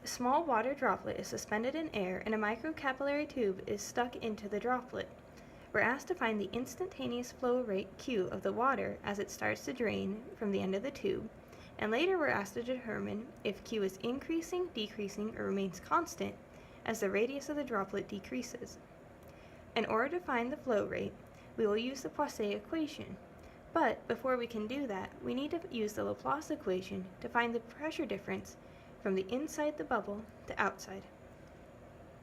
A small water droplet is suspended in air and a microcapillary tube is stuck into the droplet. We're asked to find the instantaneous flow rate Q of the water as it starts to drain from the end of the tube, and later we're asked to determine if Q is increasing, decreasing, or remains constant as the radius of the droplet decreases. In order to find the flow rate, we will use the Poisson equation. But before we can do that, we need to use the Laplace equation to find the pressure difference from the inside the bubble to outside.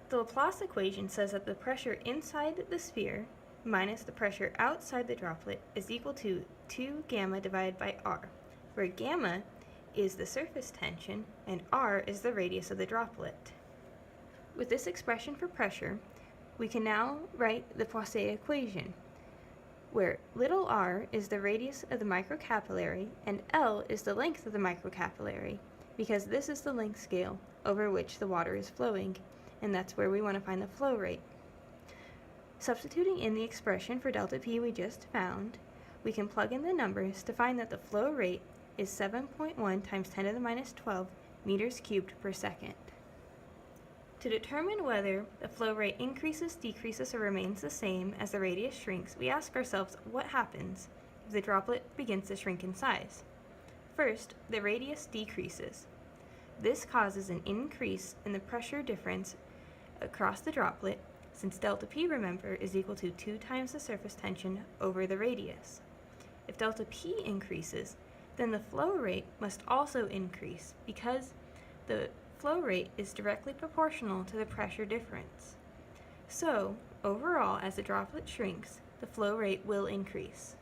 The Laplace equation says that the pressure inside the sphere minus the pressure outside the droplet is equal to 2 gamma divided by r, where gamma is the surface tension and r is the radius of the droplet. With this expression for pressure, we can now write the Poisson equation, where little r is the radius of the microcapillary and L is the length of the microcapillary, because this is the length scale over which the water is flowing, and that's where we want to find the flow rate. Substituting in the expression for delta P we just found, we can plug in the numbers to find that the flow rate is 7.1 times 10 to the minus 12 meters cubed per second. To determine whether the flow rate increases, decreases, or remains the same as the radius shrinks, we ask ourselves what happens if the droplet begins to shrink in size. First, the radius decreases. This causes an increase in the pressure difference across the droplet, since delta P, remember, is equal to 2 times the surface tension over the radius. If delta P increases, then the flow rate must also increase because the flow rate is directly proportional to the pressure difference. So, overall, as the droplet shrinks, the flow rate will increase.